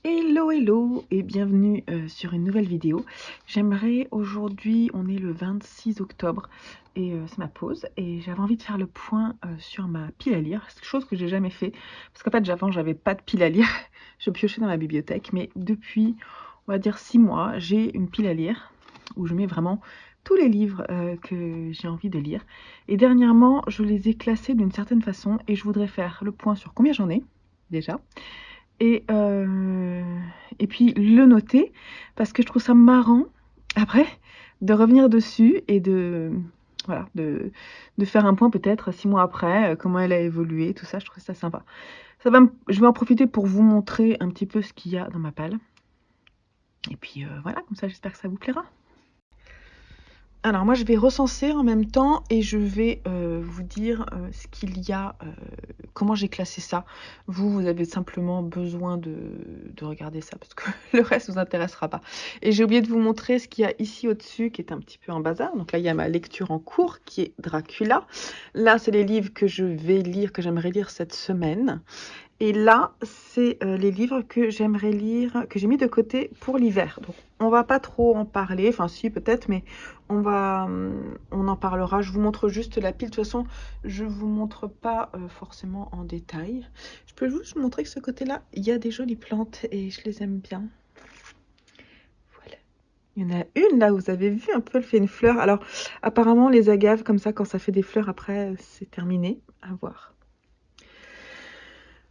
Hello et bienvenue sur une nouvelle vidéo. J'aimerais aujourd'hui, on est le 26 octobre et c'est ma pause et j'avais envie de faire le point sur ma pile à lire, chose que j'ai jamais fait parce qu'en fait avant j'avais pas de pile à lire, je piochais dans ma bibliothèque, mais depuis on va dire 6 mois j'ai une pile à lire où je mets vraiment tous les livres que j'ai envie de lire et dernièrement je les ai classés d'une certaine façon et je voudrais faire le point sur combien j'en ai déjà et, euh, et puis le noter parce que je trouve ça marrant après de revenir dessus et voilà, de faire un point peut-être 6 mois après, comment elle a évolué, tout ça, je trouve ça sympa. Je vais en profiter pour vous montrer un petit peu ce qu'il y a dans ma palle. Et puis voilà, comme ça j'espère que ça vous plaira. Alors moi je vais recenser en même temps et je vais vous dire ce qu'il y a, comment j'ai classé ça. Vous avez simplement besoin de regarder ça parce que le reste ne vous intéressera pas. Et j'ai oublié de vous montrer ce qu'il y a ici au-dessus qui est un petit peu en bazar. Donc là il y a ma lecture en cours qui est Dracula. Là c'est les livres que je vais lire, que j'aimerais lire cette semaine. Et là, c'est les livres que j'aimerais lire, que j'ai mis de côté pour l'hiver. Donc, on va pas trop en parler, enfin si peut-être, mais on en parlera. Je vous montre juste la pile. De toute façon, je vous montre pas forcément en détail. Je peux juste vous montrer que ce côté-là, il y a des jolies plantes et je les aime bien. Voilà. Il y en a une là, vous avez vu un peu, elle fait une fleur. Alors, apparemment, les agaves, comme ça, quand ça fait des fleurs, après, c'est terminé. À voir.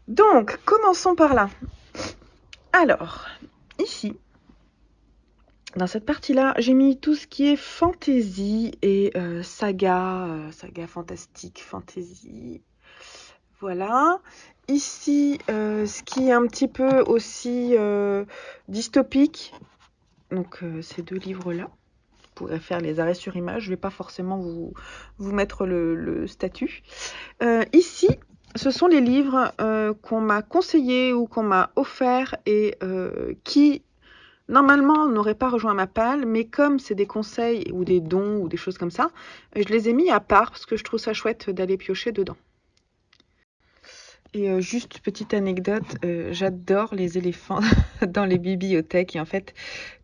Donc, commençons par là. Alors, ici, dans cette partie-là, j'ai mis tout ce qui est fantasy et saga, saga fantastique, fantasy. Voilà. Ici, ce qui est un petit peu aussi dystopique. Donc, ces deux livres-là. Vous pourrez faire les arrêts sur image. Je ne vais pas forcément vous mettre le statut. Ici, ce sont les livres qu'on m'a conseillés ou qu'on m'a offerts et qui normalement, on n'aurait pas rejoint ma palle, mais comme c'est des conseils ou des dons ou des choses comme ça, je les ai mis à part parce que je trouve ça chouette d'aller piocher dedans. Et juste petite anecdote, j'adore les éléphants dans les bibliothèques. Et en fait,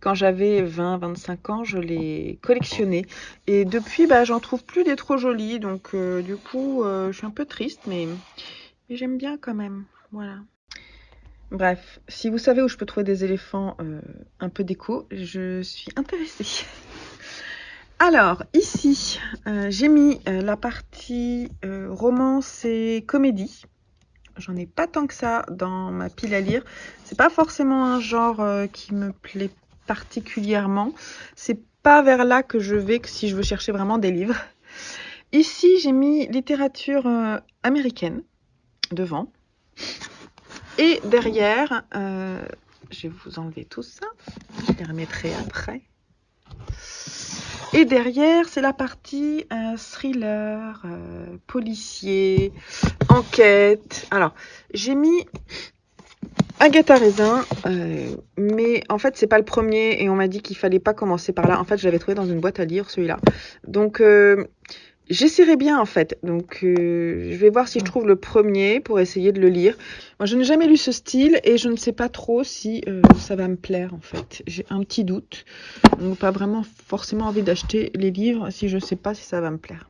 quand j'avais 20-25 ans, je les collectionnais. Et depuis, j'en trouve plus des trop jolis. Donc du coup, je suis un peu triste, mais j'aime bien quand même. Voilà. Bref, si vous savez où je peux trouver des éléphants un peu déco, je suis intéressée. Alors, ici, j'ai mis la partie romance et comédie. J'en ai pas tant que ça dans ma pile à lire. C'est pas forcément un genre qui me plaît particulièrement. C'est pas vers là que je vais que si je veux chercher vraiment des livres. Ici, j'ai mis littérature américaine devant. Et derrière, je vais vous enlever tout ça. Je les remettrai après. Et derrière, c'est la partie thriller, policier, enquête. Alors, j'ai mis Agatha Raisin, mais en fait, c'est pas le premier et on m'a dit qu'il fallait pas commencer par là. En fait, je l'avais trouvé dans une boîte à lire, celui-là. Donc, j'essaierai bien en fait, donc je vais voir si je trouve le premier pour essayer de le lire. Moi je n'ai jamais lu ce style et je ne sais pas trop si ça va me plaire en fait. J'ai un petit doute, donc pas vraiment forcément envie d'acheter les livres si je ne sais pas si ça va me plaire.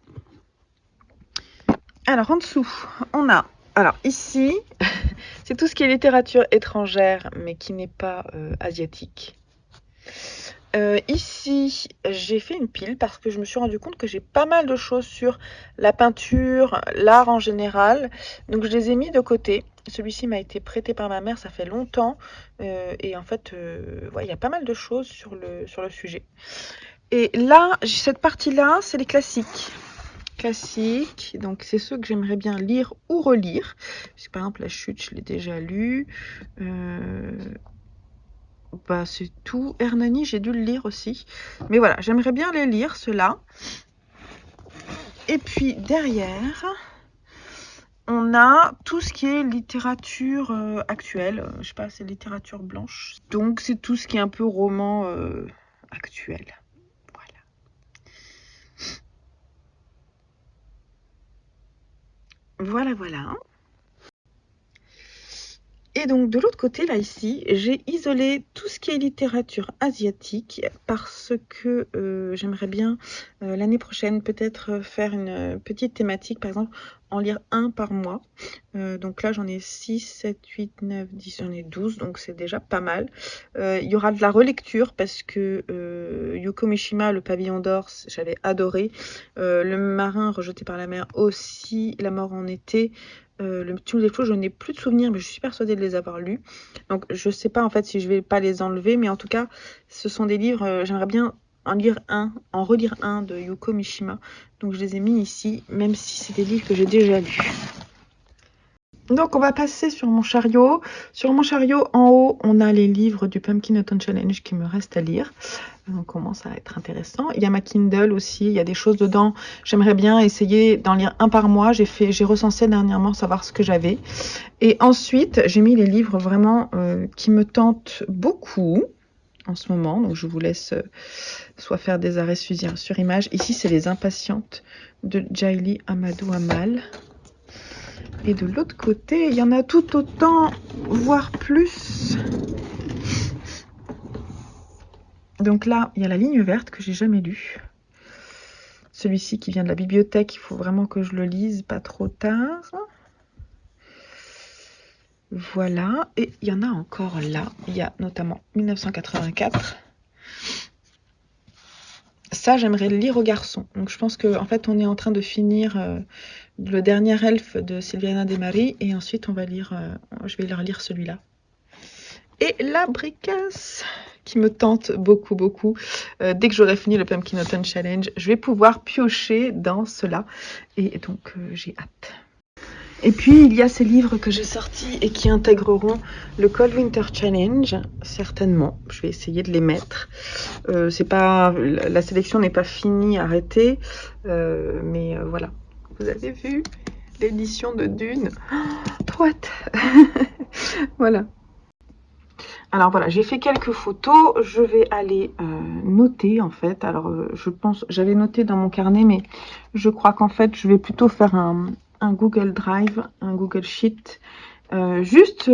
Alors en dessous, on a, alors ici, c'est tout ce qui est littérature étrangère mais qui n'est pas asiatique. Ici, j'ai fait une pile parce que je me suis rendu compte que j'ai pas mal de choses sur la peinture, l'art en général. Donc je les ai mis de côté. Celui-ci m'a été prêté par ma mère, ça fait longtemps. Et en fait, ouais, il y a pas mal de choses sur le sujet. Et là, cette partie-là, c'est les classiques. Classiques, donc c'est ceux que j'aimerais bien lire ou relire. Parce que, par exemple, La Chute, je l'ai déjà lu. C'est tout. Hernani, j'ai dû le lire aussi. Mais voilà, j'aimerais bien les lire, ceux-là. Et puis derrière, on a tout ce qui est littérature actuelle. Je sais pas, c'est littérature blanche. Donc c'est tout ce qui est un peu roman actuel. Voilà. Voilà, voilà. Et donc de l'autre côté, là ici, j'ai isolé tout ce qui est littérature asiatique parce que j'aimerais bien l'année prochaine peut-être faire une petite thématique, par exemple en lire un par mois. Donc là j'en ai 6, 7, 8, 9, 10, j'en ai 12, donc c'est déjà pas mal. Il y aura de la relecture parce que Yuko Mishima, le pavillon d'or, j'avais adoré. Le marin rejeté par la mer aussi, La mort en été. Tous les choses, je n'ai plus de souvenirs, mais je suis persuadée de les avoir lus. Donc, je sais pas en fait si je vais pas les enlever, mais en tout cas, ce sont des livres, j'aimerais bien en relire un de Yuko Mishima. Donc, je les ai mis ici, même si c'est des livres que j'ai déjà lus. Donc, on va passer sur mon chariot. Sur mon chariot, en haut, on a les livres du Pumpkin Autumn Challenge qui me restent à lire. On commence à être intéressant. Il y a ma Kindle aussi, il y a des choses dedans. J'aimerais bien essayer d'en lire un par mois. J'ai recensé dernièrement, savoir ce que j'avais. Et ensuite, j'ai mis les livres vraiment qui me tentent beaucoup en ce moment. Donc, je vous laisse soit faire des arrêts sur image. Ici, c'est Les Impatientes de Jaili Amadou Amal. Et de l'autre côté, il y en a tout autant, voire plus. Donc là, il y a La Ligne verte que j'ai jamais lu. Celui-ci qui vient de la bibliothèque, il faut vraiment que je le lise pas trop tard. Voilà, et il y en a encore là. Il y a notamment 1984. Ça, j'aimerais le lire aux garçons. Donc je pense qu'en fait, on est en train de finir le dernier elfe de Silviana De Mari. Et ensuite, je vais leur lire celui-là. Et La Bricasse, qui me tente beaucoup, beaucoup. Dès que j'aurai fini le Pumpkin Autumn Challenge, je vais pouvoir piocher dans cela. Et donc, j'ai hâte. Et puis, il y a ces livres que j'ai sortis et qui intégreront le Cold Winter Challenge, certainement. Je vais essayer de les mettre. La sélection n'est pas finie, arrêtée. Mais voilà. Vous avez vu l'édition de Dune. Trop hâte. Voilà. Alors voilà, j'ai fait quelques photos. Je vais aller noter en fait. Alors je pense, j'avais noté dans mon carnet, mais je crois qu'en fait, je vais plutôt faire un Google Drive, un Google Sheet, juste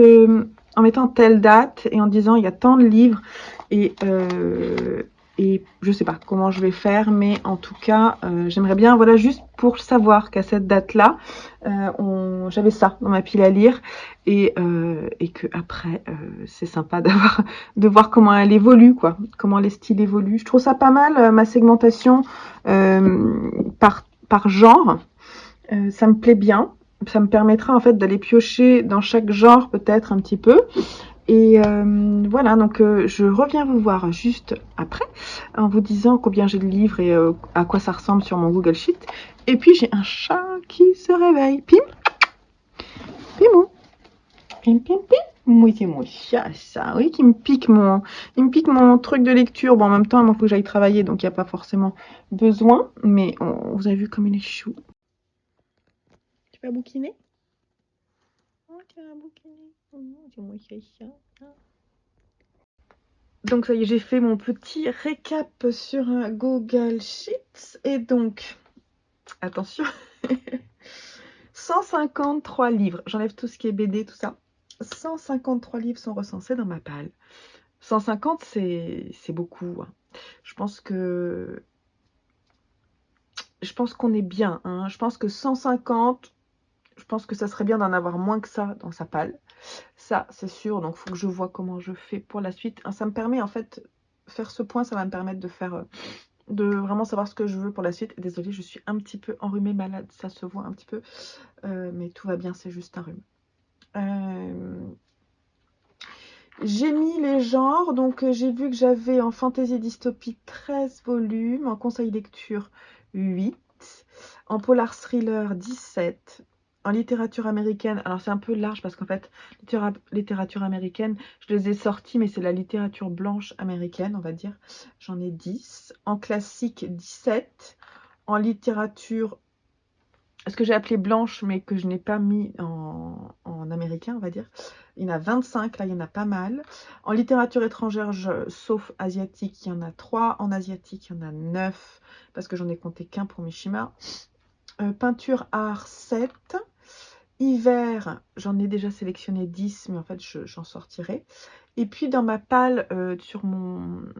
en mettant telle date et en disant il y a tant de livres et je sais pas comment je vais faire, mais en tout cas, j'aimerais bien, voilà, juste pour savoir qu'à cette date-là, j'avais ça dans ma pile à lire et que après, c'est sympa de voir comment elle évolue, quoi, comment les styles évoluent. Je trouve ça pas mal, ma segmentation par genre. Ça me plaît bien. Ça me permettra en fait d'aller piocher dans chaque genre peut-être un petit peu. Et voilà, donc je reviens vous voir juste après en vous disant combien j'ai de livres et à quoi ça ressemble sur mon Google Sheet. Et puis j'ai un chat qui se réveille. Pim, pimou, pim, pim, pim. Oui, c'est mon chat, ça, oui, il me pique mon truc de lecture. Bon, en même temps, il faut que j'aille travailler, donc il n'y a pas forcément besoin. Mais vous avez vu comme il est chou. Tu vas bouquiner? Oh, tu vas bouquiner. Oh, c'est mon chat. Donc ça y est, j'ai fait mon petit récap sur un Google Sheets. Et donc, attention, 153 livres. J'enlève tout ce qui est BD, tout ça. 153 livres sont recensés dans ma palle. 150, c'est beaucoup. Hein. Je pense qu'on est bien. Hein. Je pense que 150, je pense que ça serait bien d'en avoir moins que ça dans sa palle. Ça, c'est sûr. Donc, il faut que je vois comment je fais pour la suite. Ça me permet, en fait, faire ce point, ça va me permettre de faire... de vraiment savoir ce que je veux pour la suite. Désolée, je suis un petit peu enrhumée, malade, ça se voit un petit peu. Mais tout va bien, c'est juste un rhume. J'ai mis les genres, donc j'ai vu que j'avais en fantasy dystopie 13 volumes, en conseil lecture 8, en polar thriller 17, en littérature américaine, alors c'est un peu large parce qu'en fait, littérature américaine, je les ai sortis, mais c'est la littérature blanche américaine, on va dire, j'en ai 10, en classique 17, en littérature ce que j'ai appelé blanche, mais que je n'ai pas mis en américain, on va dire. Il y en a 25, là, il y en a pas mal. En littérature étrangère, sauf asiatique, il y en a 3. En asiatique, il y en a 9, parce que j'en ai compté qu'un pour Mishima. Peinture art 7. hiver, j'en ai déjà sélectionné 10, mais en fait, j'en sortirai. Et puis, dans ma palle, sur comment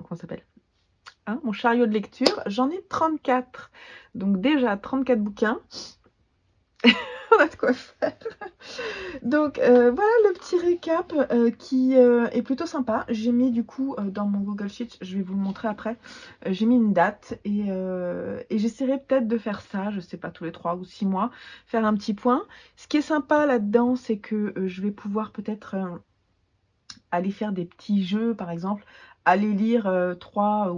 ça s'appelle? Hein, mon chariot de lecture, j'en ai 34. Donc déjà, 34 bouquins. On a de quoi faire. Donc voilà le petit récap qui est plutôt sympa. J'ai mis du coup dans mon Google Sheet, je vais vous le montrer après, j'ai mis une date et j'essaierai peut-être de faire ça, je sais pas, tous les 3 ou 6 mois, faire un petit point. Ce qui est sympa là-dedans, c'est que je vais pouvoir peut-être aller faire des petits jeux, par exemple, aller lire 3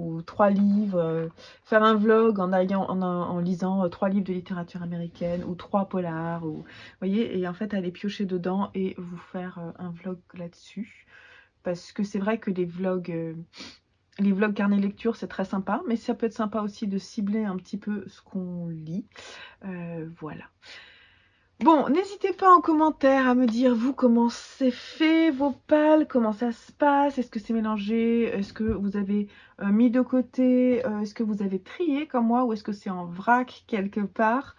livres, faire un vlog en lisant 3 livres de littérature américaine ou 3 polars, ou, vous voyez, et en fait aller piocher dedans et vous faire un vlog là-dessus. Parce que c'est vrai que les vlogs carnet lecture, c'est très sympa, mais ça peut être sympa aussi de cibler un petit peu ce qu'on lit. Voilà. Bon, n'hésitez pas en commentaire à me dire, vous, comment c'est fait, vos pales, comment ça se passe, est-ce que c'est mélangé, est-ce que vous avez mis de côté, est-ce que vous avez trié comme moi, ou est-ce que c'est en vrac quelque part,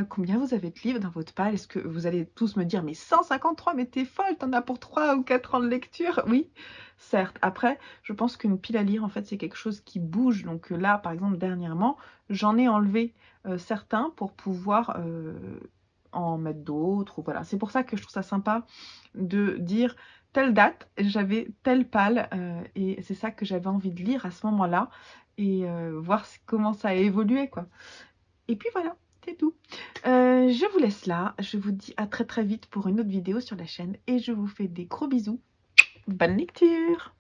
combien vous avez de livres dans votre pale, est-ce que vous allez tous me dire, mais 153, mais t'es folle, t'en as pour 3 ou 4 ans de lecture, oui, certes. Après, je pense qu'une pile à lire, en fait, c'est quelque chose qui bouge, donc là, par exemple, dernièrement, j'en ai enlevé certains pour pouvoir en mettre d'autres, ou voilà. C'est pour ça que je trouve ça sympa de dire telle date, j'avais telle palle, et c'est ça que j'avais envie de lire à ce moment-là, et voir comment ça a évolué, quoi. Et puis voilà, c'est tout. Je vous laisse là, je vous dis à très très vite pour une autre vidéo sur la chaîne, et je vous fais des gros bisous. Bonne lecture!